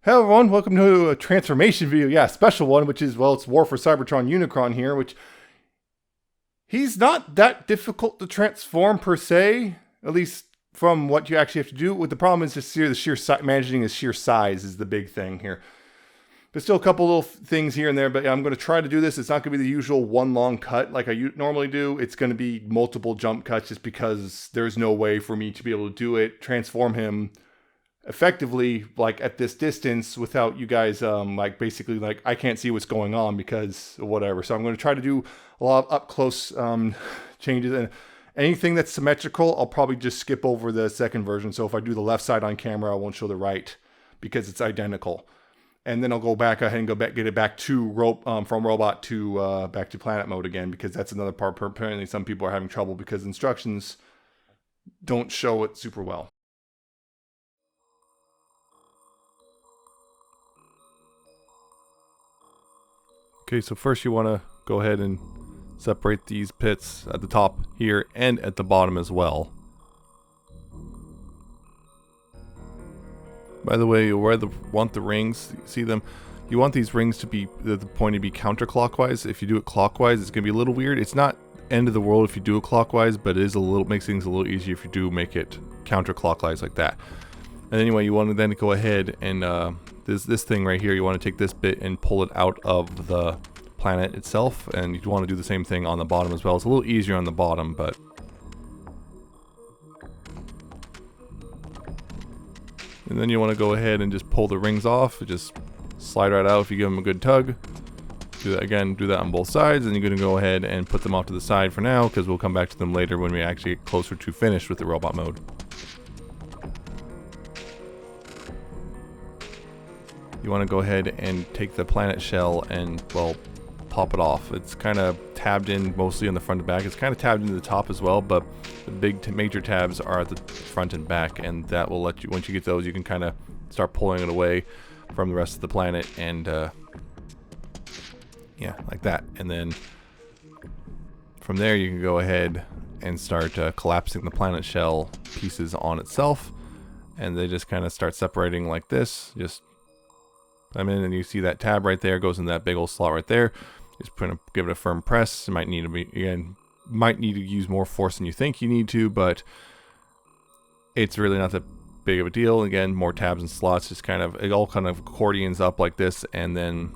Hello everyone, welcome to a transformation video. Yeah, special one, which is, well, it's War for Cybertron Unicron here, which he's not that difficult to transform per se, at least from what you actually have to do. What the problem is just the sheer managing his sheer size is the big thing here. There's still a couple little things here and there, but yeah, I'm going to try to do this. It's not going to be the usual one long cut like I normally do. It's going to be multiple jump cuts just because there's no way for me to be able to do it, transform him effectively like at this distance without you guys like basically like I can't see what's going on because of whatever. So I'm going to try to do a lot of up close changes, and anything that's symmetrical I'll probably just skip over the second version. So if I do the left side on camera, I won't show the right because it's identical. And then I'll go back ahead and get it back to from robot to back to planet mode again, because that's another part. Apparently some people are having trouble because instructions don't show it super well. Okay, so first you want to go ahead and separate these pits at the top here and at the bottom as well. By the way, you want the rings, see them? You want these rings to be, the point to be counterclockwise. If you do it clockwise, it's going to be a little weird. It's not end of the world if you do it clockwise, but it is makes things a little easier if you do make it counterclockwise like that. And anyway, you want to then go ahead and this thing right here, you want to take this bit and pull it out of the planet itself, and you want to do the same thing on the bottom as well. It's a little easier on the bottom, but and then you want to go ahead and just pull the rings off. Just slide right out if you give them a good tug. Do that again, do that on both sides, and you're going to go ahead and put them off to the side for now, because we'll come back to them later when we actually get closer to finished with the robot mode. You want to go ahead and take the planet shell and, well, pop it off. It's kind of tabbed in mostly on the front and back. It's kind of tabbed into the top as well, but the big major tabs are at the front and back, and that will let you, once you get those, you can kind of start pulling it away from the rest of the planet, and yeah, like that. And then from there you can go ahead and start collapsing the planet shell pieces on itself, and they just kind of start separating like this. Just I'm in, and you see that tab right there goes in that big old slot right there. Just give it a firm press. It might need to use more force than you think you need to, but it's really not that big of a deal. Again, more tabs and slots, just it all kind of accordions up like this, and then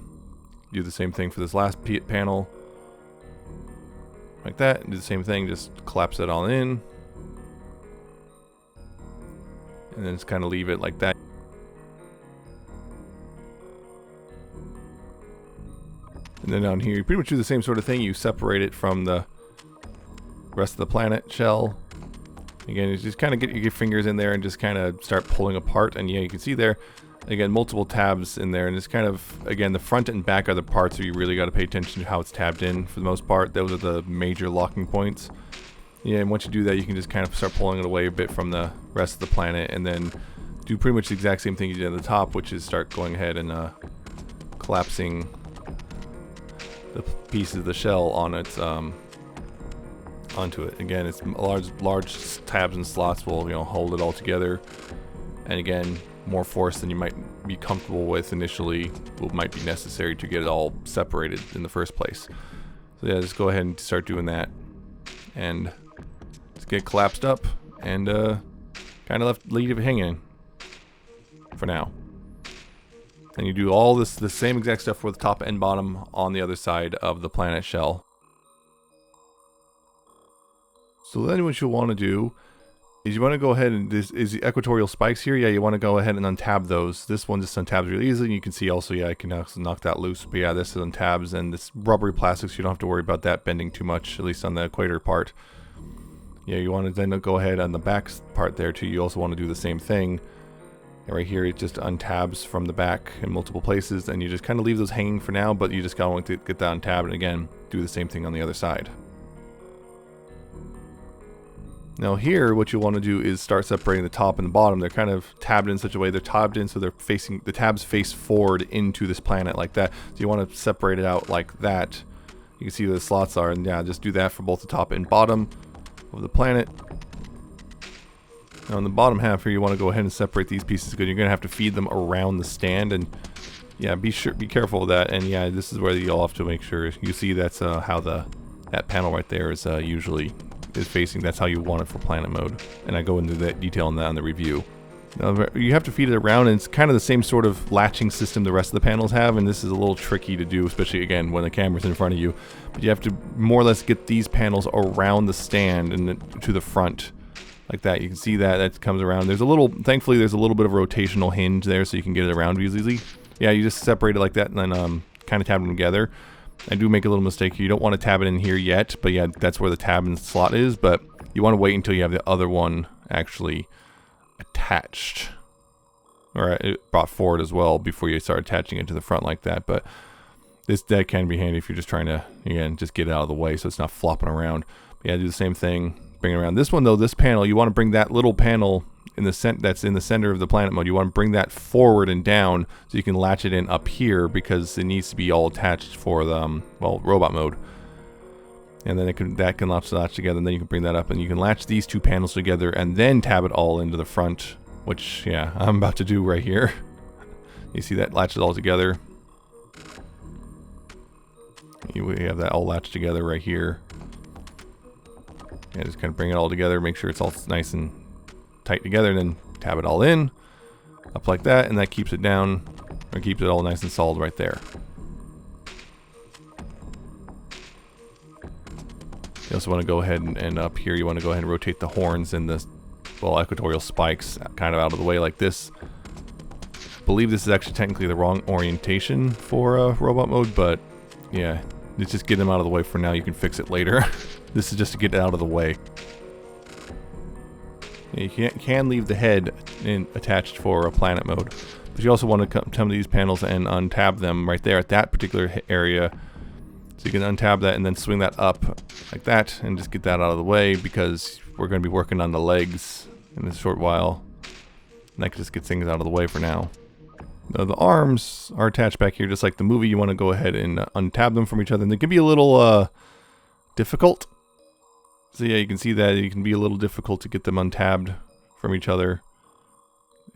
do the same thing for this last panel like that. Do the same thing, just collapse it all in, and then just kind of leave it like that. And then down here, you pretty much do the same sort of thing. You separate it from the rest of the planet shell. Again, you just kind of get your fingers in there and just kind of start pulling apart. And yeah, you can see there, again, multiple tabs in there. And it's kind of, again, the front and back are the parts where you really got to pay attention to how it's tabbed in for the most part. Those are the major locking points. Yeah, and once you do that, you can just kind of start pulling it away a bit from the rest of the planet. And then do pretty much the exact same thing you did at the top, which is start going ahead and collapsing the pieces of the shell on its onto it. Again, it's large tabs and slots will hold it all together, and again, more force than you might be comfortable with initially might be necessary to get it all separated in the first place. So yeah, just go ahead and start doing that, and just get collapsed up and kind of leave it hanging for now. And you do all the same exact stuff for the top and bottom on the other side of the planet shell. So then what you'll want to do is you want to go ahead and, this is the equatorial spikes here. Yeah, you want to go ahead and untab those. This one just untabs really easily. And you can see also, yeah, I can also knock that loose. But yeah, this is untabs, and this rubbery plastics, you don't have to worry about that bending too much, at least on the equator part. Yeah, you want to then go ahead on the back part there too. You also want to do the same thing. And right here, it just untabs from the back in multiple places, and you just kind of leave those hanging for now, but you just gotta want to get that untabbed, and again, do the same thing on the other side. Now here, what you want to do is start separating the top and the bottom. They're kind of tabbed in such a way, they're tabbed in so they're facing, the tabs face forward into this planet like that. So you want to separate it out like that. You can see where the slots are, and yeah, just do that for both the top and bottom of the planet. Now in the bottom half here, you want to go ahead and separate these pieces because you're going to have to feed them around the stand, and yeah, be careful of that. And yeah, this is where you'll have to make sure you see that's how that panel right there is usually is facing. That's how you want it for planet mode, and I go into that detail on that on the review. Now, you have to feed it around, and it's kind of the same sort of latching system the rest of the panels have, and this is a little tricky to do, especially again when the camera's in front of you. But you have to more or less get these panels around the stand and to the front. Like that. You can see that comes around. There's a little, thankfully there's a little bit of rotational hinge there so you can get it around easily. Yeah, you just separate it like that and then kind of tab them together. I do make a little mistake here. You don't want to tab it in here yet, but yeah, that's where the tab and slot is, but you want to wait until you have the other one actually attached. Or it brought forward as well before you start attaching it to the front like that, but that can be handy if you're just trying to, again, just get it out of the way so it's not flopping around. But yeah, do the same thing. Bring it around. This one though, this panel, you want to bring that little panel in the that's in the center of the planet mode. You want to bring that forward and down so you can latch it in up here because it needs to be all attached for the well, robot mode. And then that can latch together, and then you can bring that up and you can latch these two panels together and then tab it all into the front, which yeah, I'm about to do right here. You see that latches all together. We have that all latched together right here. Yeah, just kind of bring it all together, make sure it's all nice and tight together, and then tab it all in, up like that, and that keeps it down, or keeps it all nice and solid right there. You also want to go ahead and up here, you want to go ahead and rotate the horns and the, well, equatorial spikes kind of out of the way like this. I believe this is actually technically the wrong orientation for robot mode, but yeah, let's just get them out of the way for now. You can fix it later. This is just to get it out of the way. You can leave the head attached for a planet mode, but you also want to come to these panels and untab them right there at that particular area. So you can untab that and then swing that up like that and just get that out of the way because we're going to be working on the legs in a short while. And that can just get things out of the way for now. Now, the arms are attached back here just like the movie. You want to go ahead and untab them from each other. And they can be a little difficult. So yeah, you can see that it can be a little difficult to get them untabbed from each other.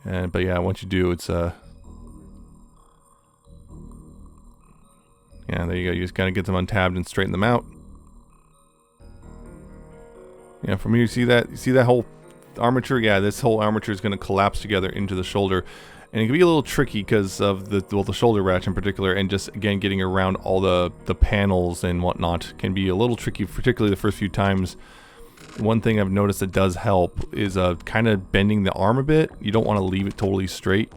But yeah, once you do, it's yeah, there you go. You just gotta get them untabbed and straighten them out. Yeah, from here you see that whole armature. Yeah, this whole armature is gonna collapse together into the shoulder, and it can be a little tricky because of the shoulder ratchet in particular, and just again getting around all the panels and whatnot can be a little tricky, particularly the first few times. One thing I've noticed that does help is kind of bending the arm a bit. You don't want to leave it totally straight.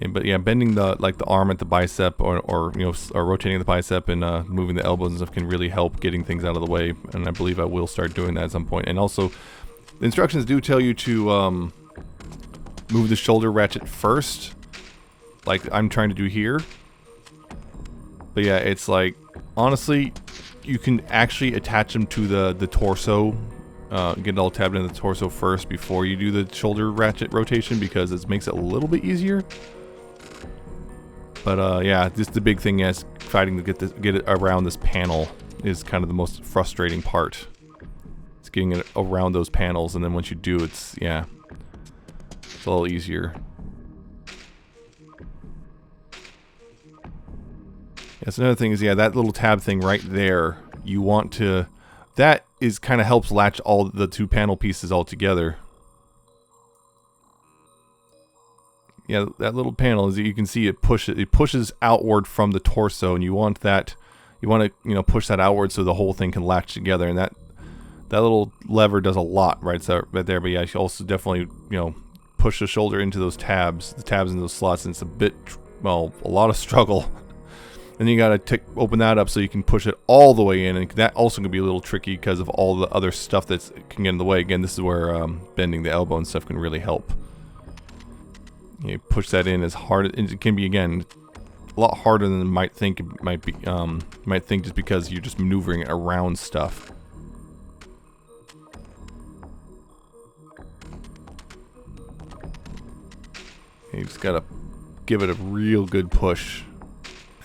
But yeah, bending the arm at the bicep, or you know, or rotating the bicep and moving the elbows and stuff can really help getting things out of the way. And I believe I will start doing that at some point. And also, the instructions do tell you to move the shoulder ratchet first, like I'm trying to do here. But yeah, it's like, honestly, you can actually attach them to the torso, get it all tabbed in the torso first before you do the shoulder ratchet rotation, because it makes it a little bit easier. But yeah, just the big thing is fighting to get it around this panel is kind of the most frustrating part. It's getting it around those panels, and then once you do, it's, yeah, it's a little easier. Yes, another thing is, yeah, that little tab thing right there, you want to, that is kind of helps latch all the two panel pieces all together. Yeah, that little panel, as you can see, it pushes outward from the torso, and you want that, you want to, you know, push that outward so the whole thing can latch together, and that little lever does a lot right there. But yeah, you also definitely, you know, push the shoulder into those tabs, the tabs in those slots, and it's a bit, well, a lot of struggle. And you gotta open that up so you can push it all the way in, and that also can be a little tricky because of all the other stuff that can get in the way. Again, this is where bending the elbow and stuff can really help. You push that in as hard, it can be, again, a lot harder than you might think it might be. You might think just because you're just maneuvering around stuff. You just gotta give it a real good push,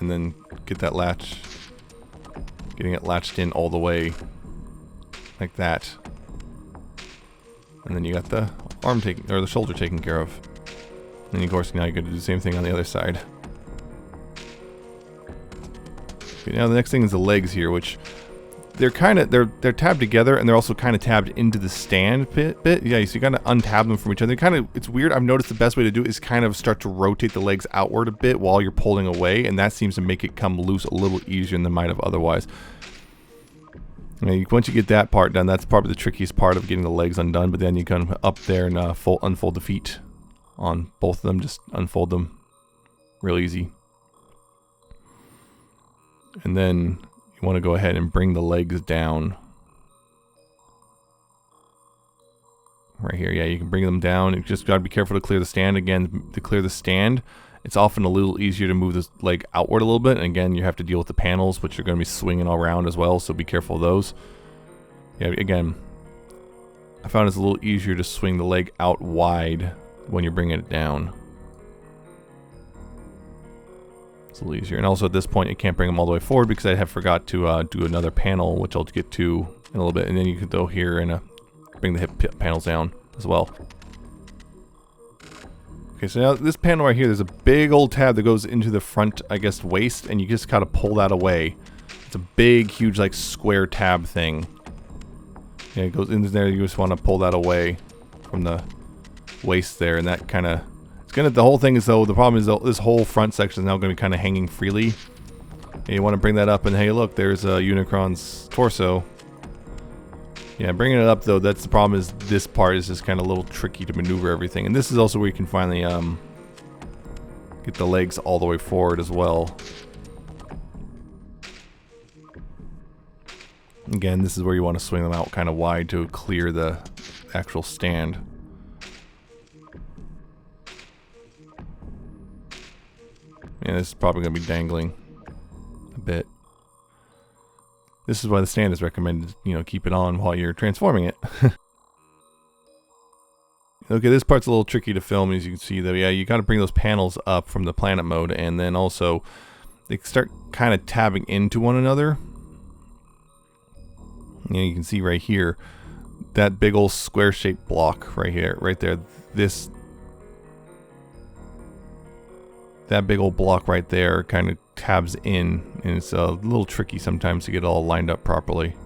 and then get that latch, getting it latched in all the way, like that. And then you got the arm taken, or the shoulder taken care of. And of course now you're going to do the same thing on the other side. Okay, now the next thing is the legs here, which they're tabbed together, and they're also kind of tabbed into the stand bit. Yeah, so you kind of untab them from each other. It's weird. I've noticed the best way to do it is kind of start to rotate the legs outward a bit while you're pulling away, and that seems to make it come loose a little easier than it might have otherwise. Once you get that part done, that's probably the trickiest part of getting the legs undone. But then you come up there and unfold the feet on both of them. Just unfold them real easy, and then you want to go ahead and bring the legs down. Right here, yeah, you can bring them down. You just got to be careful to clear the stand. Again, to clear the stand, it's often a little easier to move this leg outward a little bit. And again, you have to deal with the panels, which are going to be swinging all around as well, so be careful of those. Yeah, again, I found it's a little easier to swing the leg out wide when you're bringing it down. It's a little easier. And also at this point, you can't bring them all the way forward because I have forgot to do another panel, which I'll get to in a little bit. And then you can go here and bring the hip panels down as well. Okay, so now this panel right here, there's a big old tab that goes into the front, I guess, waist, and you just gotta pull that away. It's a big, huge, like, square tab thing. Yeah, it goes into there. You just want to pull that away from the waist there, and that kind of... The whole thing is, though, the problem is though, this whole front section is now going to be kind of hanging freely. And you want to bring that up, and hey, look, there's Unicron's torso. Yeah, bringing it up, though, that's the problem, is this part is just kind of a little tricky to maneuver everything. And this is also where you can finally get the legs all the way forward as well. Again, this is where you want to swing them out kind of wide to clear the actual stand. And this is probably going to be dangling a bit. This is why the stand is recommended, keep it on while you're transforming it. Okay, this part's a little tricky to film, as you can see, though. Yeah, you got to bring those panels up from the planet mode, and then also they start kind of tabbing into one another. And you can see right here, that big old square-shaped block right here, right there. That big old block right there kind of tabs in, and it's a little tricky sometimes to get it all lined up properly.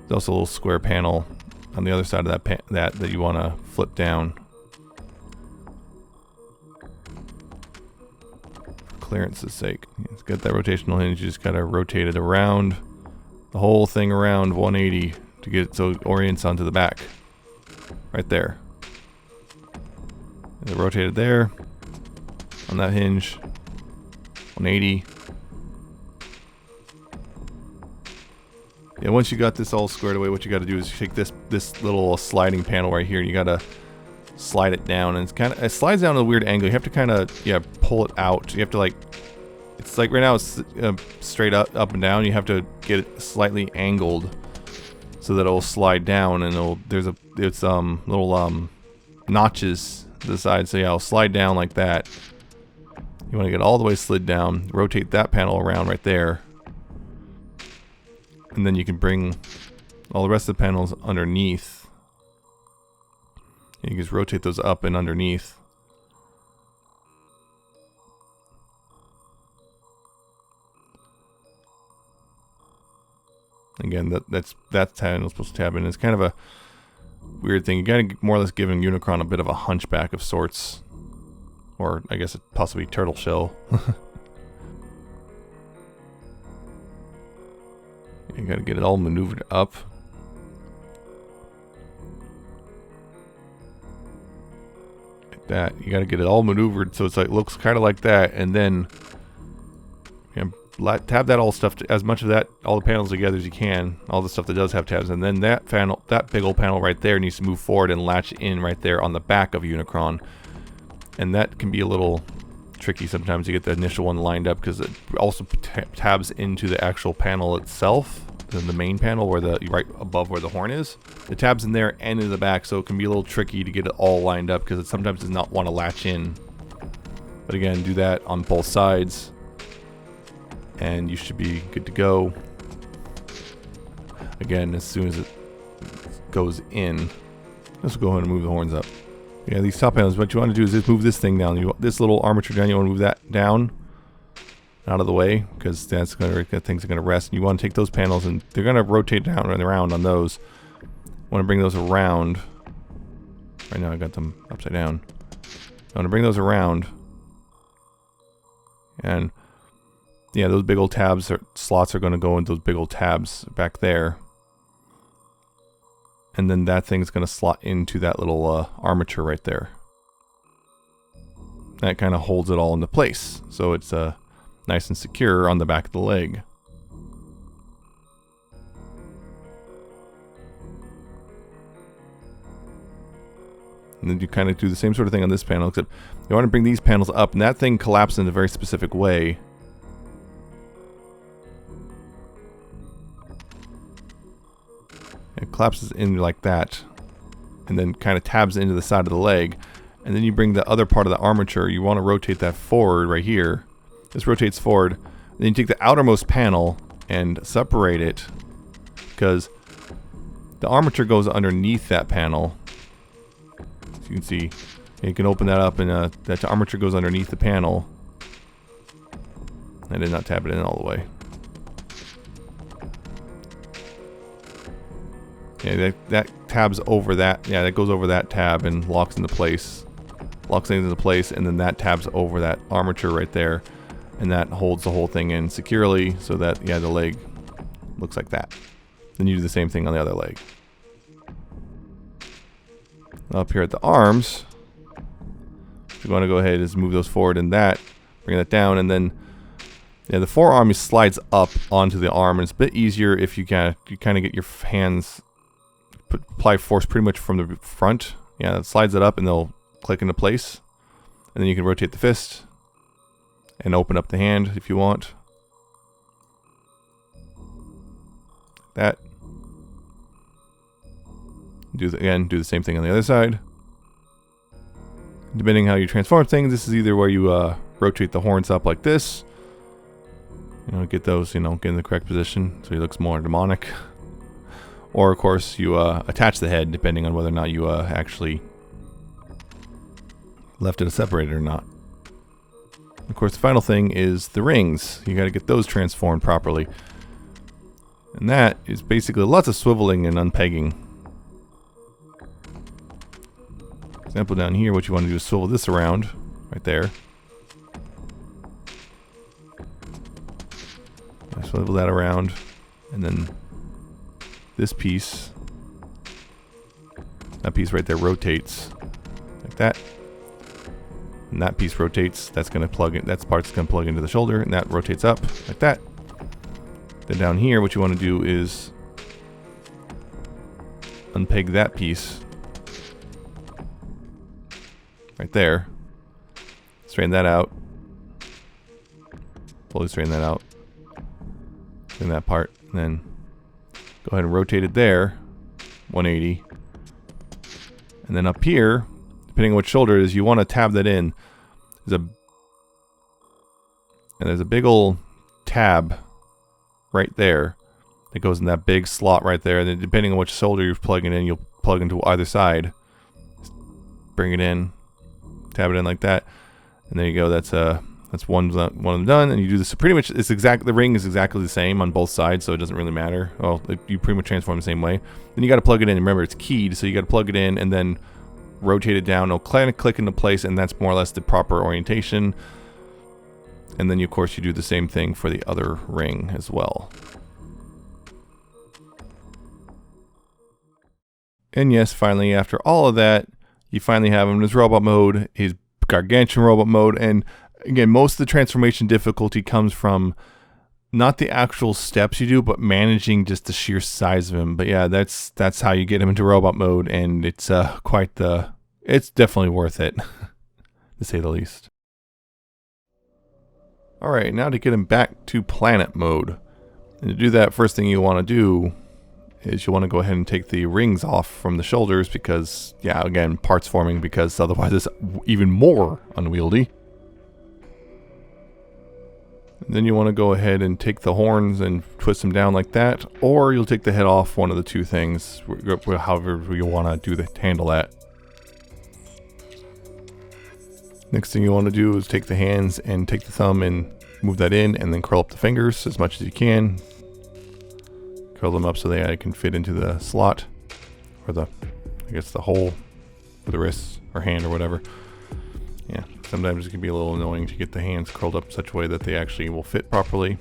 There's also a little square panel on the other side of that you want to flip down. For clearance's sake. It's got that rotational hinge, you just gotta rotate it around, the whole thing around 180 to get it so it orients onto the back. Right there. And rotate it there. On that hinge, 180. Yeah, once you got this all squared away, what you got to do is take this little sliding panel right here. You got to slide it down, and it slides down at a weird angle. You have to kind of pull it out. You have to it's like right now it's straight up and down. You have to get it slightly angled so that it will slide down, and there's little notches to the side. So yeah, it'll slide down like that. You want to get all the way slid down, rotate that panel around right there, and then you can bring all the rest of the panels underneath. And you can just rotate those up and underneath. Again, that panel is supposed to tab in. It's kind of a weird thing. You got to more or less give Unicron a bit of a hunchback of sorts. Or, I guess, possibly turtle shell. You gotta get it all maneuvered up. Like that. You gotta get it all maneuvered so it's looks kind of like that, and then tab that all stuff as much of that, all the panels together as you can. All the stuff that does have tabs, and then that big old panel right there needs to move forward and latch in right there on the back of Unicron. And that can be a little tricky sometimes to get the initial one lined up, because it also tabs into the actual panel itself, the main panel where right above where the horn is. It tabs in there and in the back, so it can be a little tricky to get it all lined up because it sometimes does not want to latch in. But again, do that on both sides, and you should be good to go. Again, as soon as it goes in, Let's go ahead and move the horns up. Yeah, these top panels, what you want to do is just move this thing down. This little armature down, you want to move that down out of the way, because that thing's going to rest. And you want to take those panels, and they're going to rotate down and around on those. Want to bring those around. Right now I got them upside down. I want to bring those around. And yeah, those big old tabs or slots are going to go into those big old tabs back there. And then that thing's going to slot into that little armature right there. That kind of holds it all into place. So it's nice and secure on the back of the leg. And then you kind of do the same sort of thing on this panel, except you want to bring these panels up, and that thing collapses in a very specific way. It collapses in like that, and then kind of tabs into the side of the leg. And then you bring the other part of the armature, you want to rotate that forward right here. This rotates forward. Then you take the outermost panel and separate it, because the armature goes underneath that panel. As you can see, you can open that up, and that armature goes underneath the panel. I did not tab it in all the way. Yeah, that tabs over that. Yeah, that goes over that tab and locks into place. Locks things into place, and then that tabs over that armature right there, and that holds the whole thing in securely, so that yeah, the leg looks like that. Then you do the same thing on the other leg. Up here at the arms, you want to go ahead and just move those forward, and that bring that down, and then yeah, the forearm slides up onto the arm, and it's a bit easier if you kind of get your hands. Apply force pretty much from the front. Yeah, it slides it up and they'll click into place. And then you can rotate the fist and open up the hand if you want. That. Do the same thing on the other side. Depending how you transform things, this is either where you rotate the horns up like this. You know, get those, get in the correct position so he looks more demonic. Or, of course, you attach the head, depending on whether or not you actually left it separated or not. Of course, the final thing is the rings. You got to get those transformed properly. And that is basically lots of swiveling and unpegging. Example down here, what you want to do is swivel this around, right there. Swivel that around, and then this piece, that piece right there rotates like that, and that piece rotates. That's going to plug in. That part's going to plug into the shoulder, and that rotates up like that. Then down here, what you want to do is unpeg that piece right there. Straighten that out. Fully straighten that out. In that part, and then go ahead and rotate it there, 180. And then up here, depending on which shoulder it is, you want to tab that in. There's a big old tab right there that goes in that big slot right there. And then depending on which shoulder you're plugging in, you'll plug into either side. Bring it in, tab it in like that, and there you go. That's one of them done, and you do this pretty much. The ring is exactly the same on both sides, so it doesn't really matter. Well, you pretty much transform the same way. Then you got to plug it in. Remember, it's keyed, so you got to plug it in and then rotate it down. It'll kind of click into place, and that's more or less the proper orientation. And then, of course, you do the same thing for the other ring as well. And yes, finally, after all of that, you finally have him in his robot mode, his gargantuan robot mode, and again, most of the transformation difficulty comes from not the actual steps you do, but managing just the sheer size of him. But yeah, that's how you get him into robot mode, and it's it's definitely worth it, to say the least. Alright, now to get him back to planet mode. And to do that, first thing you want to do is you want to go ahead and take the rings off from the shoulders, because, yeah, again, parts forming, because otherwise it's even more unwieldy. Then you want to go ahead and take the horns and twist them down like that, or you'll take the head off, one of the two things, however you want to handle that. Next thing you want to do is take the hands and take the thumb and move that in, and then curl up the fingers as much as you can. Curl them up so they can fit into the slot, or the hole for the wrist or hand or whatever. Yeah, sometimes it can be a little annoying to get the hands curled up in such a way that they actually will fit properly.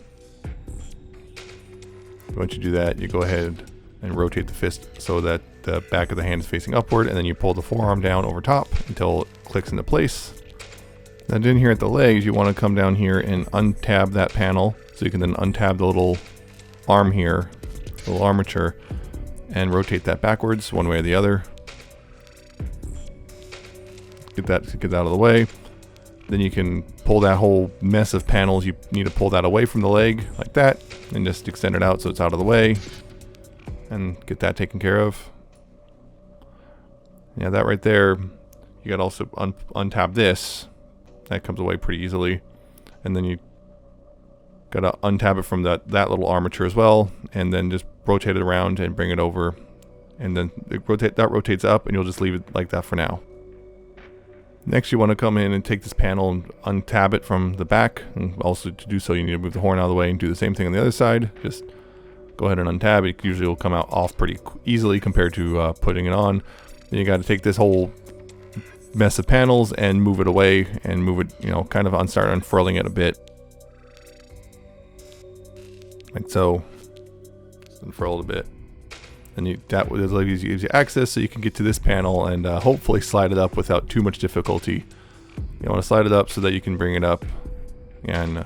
Once you do that, you go ahead and rotate the fist so that the back of the hand is facing upward, and then you pull the forearm down over top until it clicks into place. Now down here at the legs, you want to come down here and untab that panel, so you can then untab the little arm here, the little armature, and rotate that backwards one way or the other. Get that out of the way. Then you can pull that whole mess of panels. You need to pull that away from the leg like that, and just extend it out so it's out of the way, and get that taken care of. Yeah, that right there. You got to also untab this. That comes away pretty easily, and then you got to untab it from that little armature as well, and then just rotate it around and bring it over, and then that rotates up, and you'll just leave it like that for now. Next, you want to come in and take this panel and untab it from the back, and also to do so you need to move the horn out of the way and do the same thing on the other side. Just go ahead and untab it. Usually will come out off pretty easily compared to putting it on. Then you got to take this whole mess of panels and move it away, and move it, kind of start unfurling it a bit, like so. Just unfurl it a bit, and that gives you access so you can get to this panel and hopefully slide it up without too much difficulty. You want to slide it up so that you can bring it up and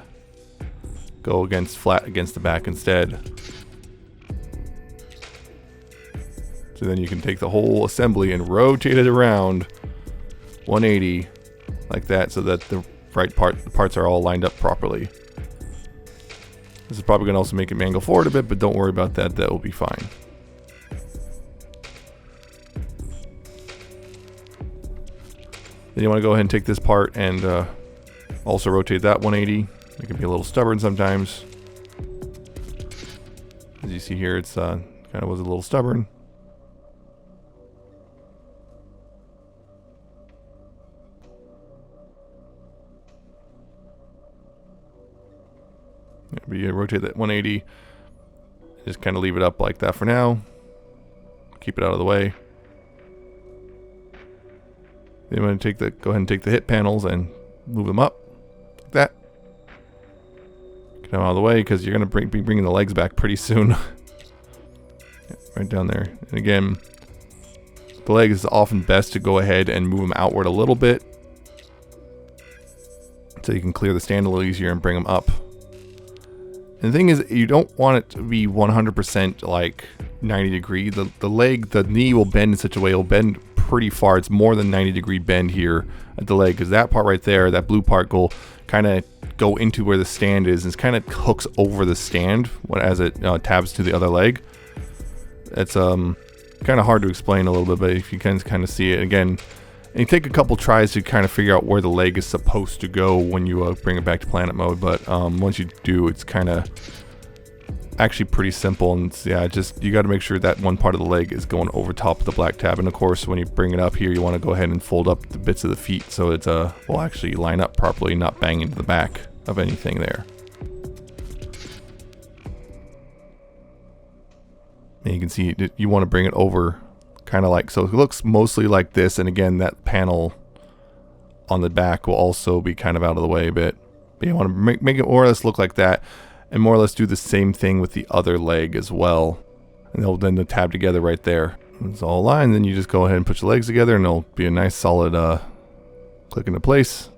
go flat against the back instead. So then you can take the whole assembly and rotate it around 180 like that, so that the parts are all lined up properly. This is probably going to also make it angle forward a bit, but don't worry about that. That will be fine. Then you want to go ahead and take this part and also rotate that 180. It can be a little stubborn sometimes. As you see here, it's kind of was a little stubborn. But you rotate that 180, just kind of leave it up like that for now. Keep it out of the way. Then you want to go ahead and take the hip panels and move them up like that. Get them out of the way because you're going to be bringing the legs back pretty soon. Yeah, right down there. And again, the legs is often best to go ahead and move them outward a little bit, so you can clear the stand a little easier and bring them up. And the thing is, you don't want it to be 100% like 90 degree. The knee will bend in such a way, it'll bend pretty far. It's more than 90-degree bend here at the leg, because that part right there, that blue part, will kind of go into where the stand is, and it kind of hooks over the stand as it tabs to the other leg. It's kind of hard to explain a little bit, but if you can kind of see it again, and you take a couple tries to kind of figure out where the leg is supposed to go when you bring it back to planet mode. But once you do, it's kind of actually pretty simple. And you got to make sure that one part of the leg is going over top of the black tab. And of course, when you bring it up here, you want to go ahead and fold up the bits of the feet so it will actually line up properly, not bang into the back of anything there. And you can see you want to bring it over kind of like so. It looks mostly like this, and again, that panel on the back will also be kind of out of the way a bit. But you want to make it more or less look like that, and more or less do the same thing with the other leg as well. And then the tab together right there. It's all aligned. Then you just go ahead and put your legs together, and it'll be a nice solid click into place.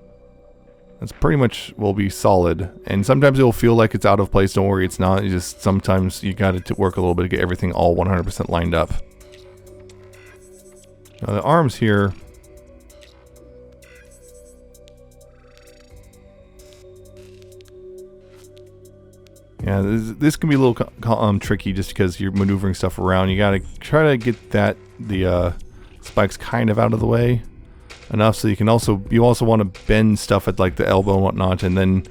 That's pretty much will be solid. And sometimes it will feel like it's out of place. Don't worry, it's not. You just sometimes you got to work a little bit to get everything all 100% lined up. Now the arms here, yeah, this can be a little tricky just because you're maneuvering stuff around. You got to try to get the spikes kind of out of the way enough so you also want to bend stuff at like the elbow and whatnot, and then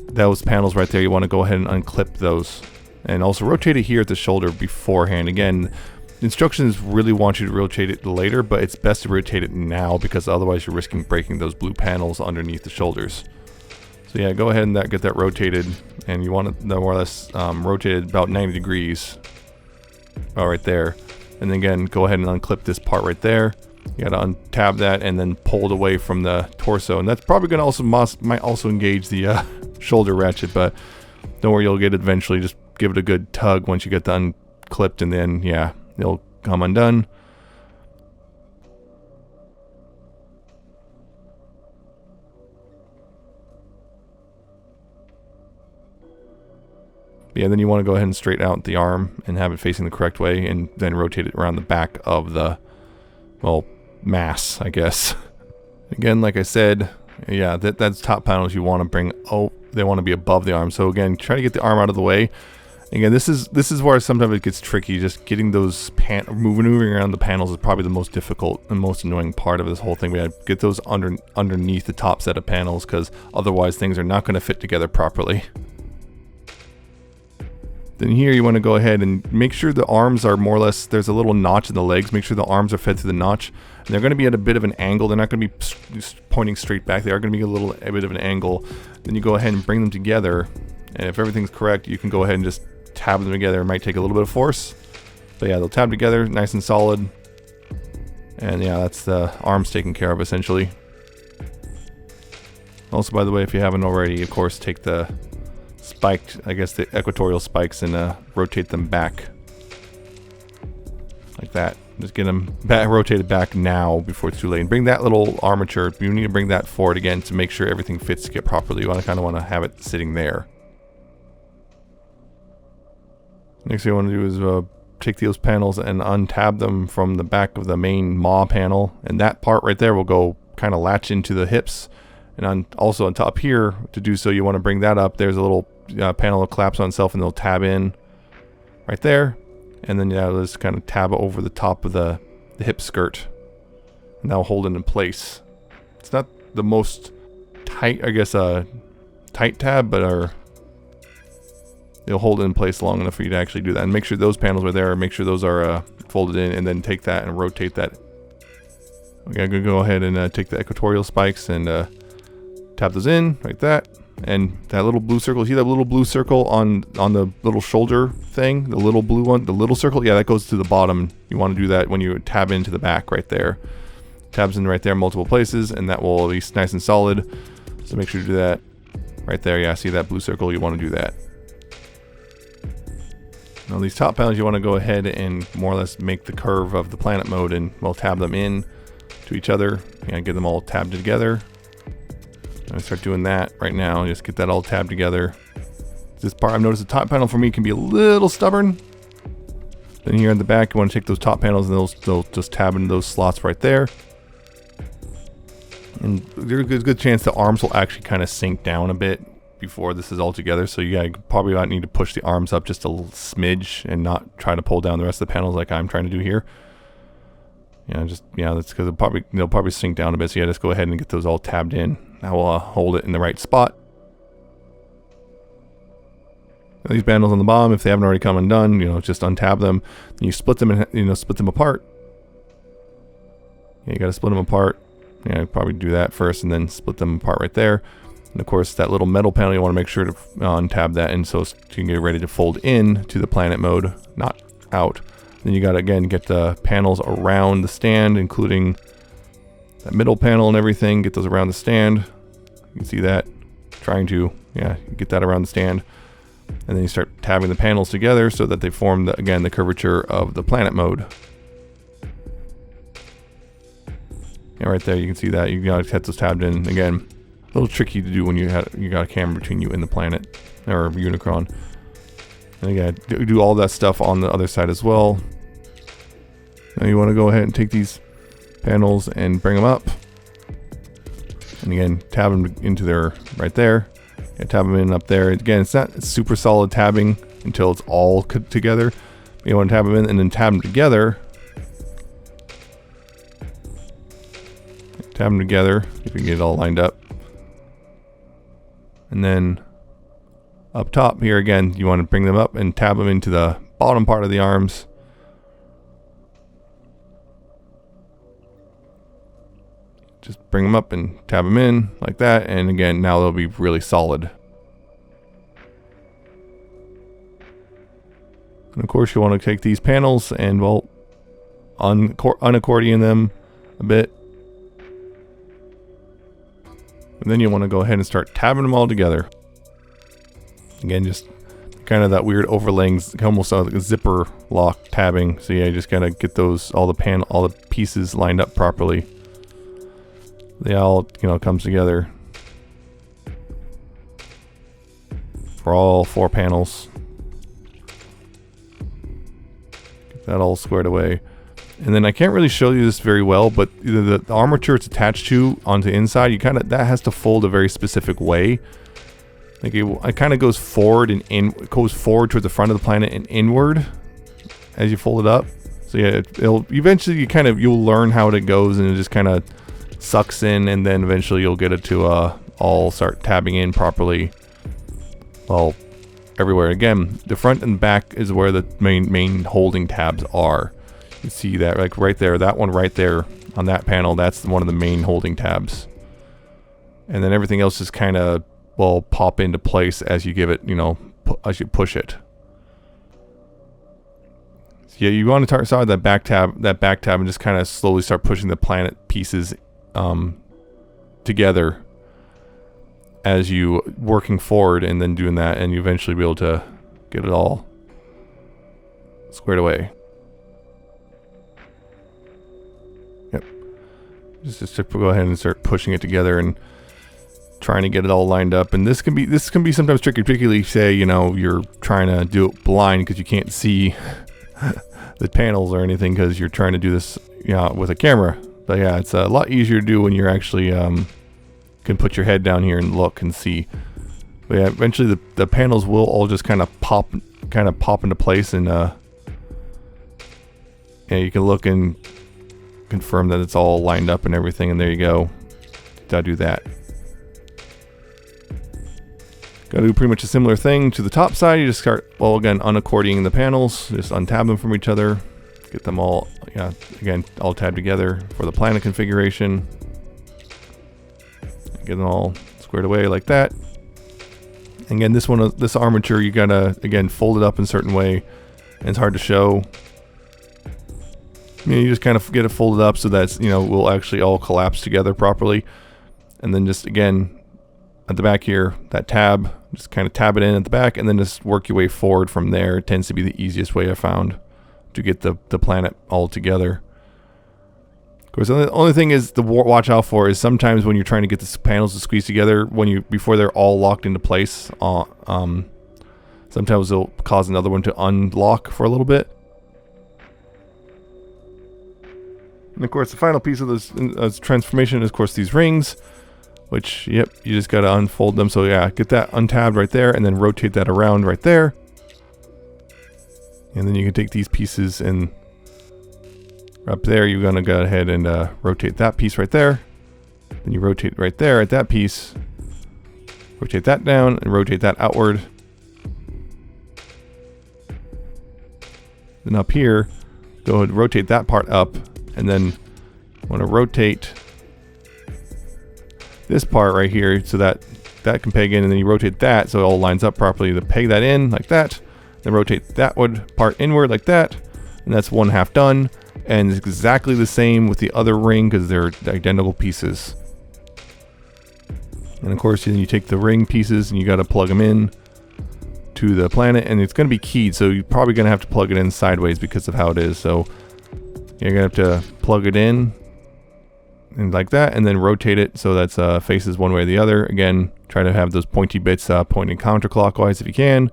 those panels right there, you want to go ahead and unclip those. And also rotate it here at the shoulder beforehand. Again, instructions really want you to rotate it later, but it's best to rotate it now because otherwise you're risking breaking those blue panels underneath the shoulders. So yeah, go ahead and get that rotated, and you want it more or less rotated about 90 degrees. All right there. And then again, go ahead and unclip this part right there. You gotta untab that and then pull it away from the torso. And that's probably gonna also might also engage the shoulder ratchet, but don't worry, you'll get it eventually. Just give it a good tug once you get the unclipped, and then yeah, it'll come undone. Yeah, then you want to go ahead and straighten out the arm and have it facing the correct way, and then rotate it around the back of the, well, mass, I guess. Again, like I said, yeah, that's top panels you want to bring. Oh, they want to be above the arm. So again, try to get the arm out of the way. Again, this is where sometimes it gets tricky. Just getting those moving around the panels is probably the most difficult and most annoying part of this whole thing. We gotta get those underneath the top set of panels, because otherwise things are not going to fit together properly. Then here you want to go ahead and make sure the arms are more or less, there's a little notch in the legs. Make sure the arms are fed through the notch. And they're going to be at a bit of an angle. They're not going to be pointing straight back. They are going to be a bit of an angle. Then you go ahead and bring them together. And if everything's correct, you can go ahead and just tab them together. It might take a little bit of force. But yeah, they'll tab together nice and solid. And yeah, that's the arms taken care of essentially. Also, by the way, if you haven't already, of course, take the spiked, I guess the equatorial spikes, and rotate them back like that. Just get them back, rotated back now before it's too late. And bring that little armature, you need to bring that forward again to make sure everything fits together properly. You kind of want to have it sitting there. Next thing you want to do is take those panels and untab them from the back of the main maw panel, and that part right there will go kind of latch into the hips. And also on top here, to do so, you want to bring that up. There's a little panel that collapse on itself, and they'll tab in right there. And then yeah, let's kind of tab over the top of the hip skirt, and that'll hold it in place. It's not the most tight, I guess, tight tab, but it'll hold it in place long enough for you to actually do that. And make sure those panels are there. Make sure those are folded in, and then take that and rotate that. We gotta go ahead and take the equatorial spikes and tap those in like that. And that little blue circle, see that little blue circle on the little shoulder thing, the little blue one, the little circle, yeah, that goes to the bottom. You want to do that when you tab into the back right there. Tabs in right there multiple places, and that will be nice and solid. So make sure to do that right there. Yeah, see that blue circle, you want to do that. Now these top panels, you want to go ahead and more or less make the curve of the planet mode, and we'll tab them in to each other and get them all tabbed together. I'm gonna start doing that right now. Just get that all tabbed together. This part, I've noticed the top panel for me can be a little stubborn. Then here in the back, you want to take those top panels and they'll just tab into those slots right there. And there's a good chance the arms will actually kind of sink down a bit before this is all together. So you probably might need to push the arms up just a little smidge and not try to pull down the rest of the panels like I'm trying to do here. Yeah, that's because they'll probably sink down a bit. So yeah, just go ahead and get those all tabbed in. That will hold it in the right spot. Now these panels on the bottom, if they haven't already come undone, just untab them. Then you split them and split them apart. Yeah, you got to split them apart. Yeah, probably do that first and then split them apart right there. And of course, that little metal panel, you want to make sure to untab that in so you can get ready to fold in to the planet mode, not out. Then you got to again get the panels around the stand, including that middle panel and everything. Get those around the stand. You can see that. Trying to, yeah, get that around the stand. And then you start tabbing the panels together so that they form, again, the curvature of the planet mode. Yeah, right there, you can see that. You got to get those tabbed in. Again, a little tricky to do when you got a camera between you and the planet, or Unicron. And again, do all that stuff on the other side as well. Now you want to go ahead and take these panels and bring them up. And again, tab them into their right there. Yeah, tab them in up there. Again, it's not super solid tabbing until it's all together. You want to tab them in and then tab them together. Tab them together if you can get it all lined up. And then up top here again, you want to bring them up and tab them into the bottom part of the arms. Just bring them up and tab them in like that, and again, now they'll be really solid. And of course, you want to take these panels and, well, unaccordion them a bit. And then you want to go ahead and start tabbing them all together. Again, just kind of that weird overlaying, almost like a zipper lock tabbing. So yeah, you just gotta get those, all the pieces lined up properly. They all, comes together for all 4 panels. Get that all squared away. And then I can't really show you this very well, but the armature it's attached to onto the inside, that has to fold a very specific way. Like it kind of goes forward and goes forward towards the front of the planet and inward as you fold it up. So yeah, it'll eventually you'll learn how it goes, and it just kind of sucks in, and then eventually you'll get it to all start tabbing in properly. Well, everywhere. Again, the front and back is where the main holding tabs are. You see that, like right there, that one right there on that panel, that's one of the main holding tabs. And then everything else just kind of will pop into place as you give it, as you push it. So yeah, you want to start that back tab, and just kind of slowly start pushing the planet pieces together as you working forward, and then doing that, and you eventually be able to get it all squared away. Yep. Just to go ahead and start pushing it together and trying to get it all lined up. And this can be sometimes tricky, particularly say you're trying to do it blind because you can't see the panels or anything because you're trying to do this with a camera. But yeah, it's a lot easier to do when you're actually can put your head down here and look and see. But yeah, eventually the panels will all just kind of pop into place, and yeah, you can look and confirm that it's all lined up and everything, and there you go. Gotta do that. Gotta do pretty much a similar thing to the top side. You just start, well, again, unaccordioning the panels, just untab them from each other, get them all, again, all tabbed together for the planet configuration. Get them all squared away like that. And again, this armature, you gotta, again, fold it up in a certain way, and it's hard to show. You just kind of get it folded up so that will actually all collapse together properly. And then just, again, at the back here, that tab, just kind of tab it in at the back, and then just work your way forward from there. It tends to be the easiest way I found to get the planet all together. Of course, the only thing is to watch out for is sometimes when you're trying to get the panels to squeeze together, before they're all locked into place, sometimes it'll cause another one to unlock for a little bit. And of course, the final piece of this transformation is, of course, these rings, which, yep, you just gotta unfold them. So yeah, get that untabbed right there, and then rotate that around right there. And then you can take these pieces, and up there, you're gonna go ahead and rotate that piece right there. Then you rotate right there at that piece, rotate that down, and rotate that outward. Then up here, go ahead and rotate that part up, and then want to rotate this part right here so that can peg in, and then you rotate that so it all lines up properly. To peg that in like that, then rotate that part inward like that, and that's 1/2 done. And it's exactly the same with the other ring because they're identical pieces. And of course, then you take the ring pieces and you got to plug them in to the planet, and it's going to be keyed, so you're probably going to have to plug it in sideways because of how it is. So you're going to have to plug it in and like that, and then rotate it so that's faces one way or the other. Again, try to have those pointy bits pointing counterclockwise if you can,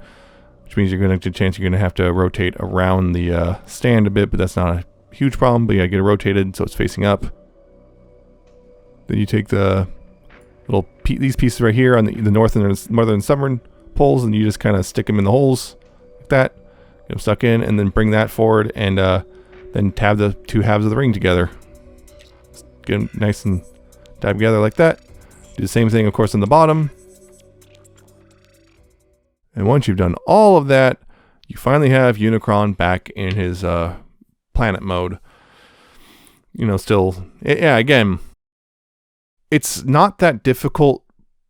which means you're going to have to rotate around the stand a bit, but that's not a huge problem. But yeah, get it rotated so it's facing up. Then you take the these pieces right here on the north and northern southern poles, and you just kind of stick them in the holes like that, get them stuck in, and then bring that forward, and then tab the two halves of the ring together. Just get them nice and tabbed together like that. Do the same thing, of course, on the bottom. And once you've done all of that, you finally have Unicron back in his planet mode. You know, still, yeah, again, it's not that difficult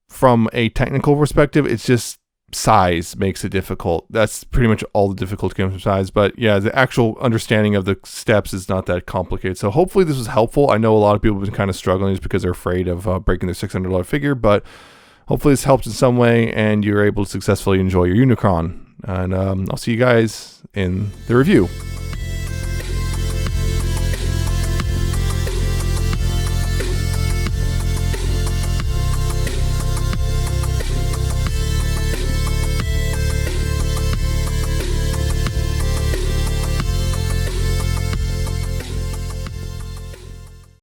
from a technical perspective. It's just size makes it difficult. That's pretty much all the difficulty comes from size. But yeah, the actual understanding of the steps is not that complicated. So hopefully this was helpful. I know a lot of people have been kind of struggling just because they're afraid of breaking their $600 figure, but hopefully this helps in some way and you're able to successfully enjoy your Unicron. And I'll see you guys in the review.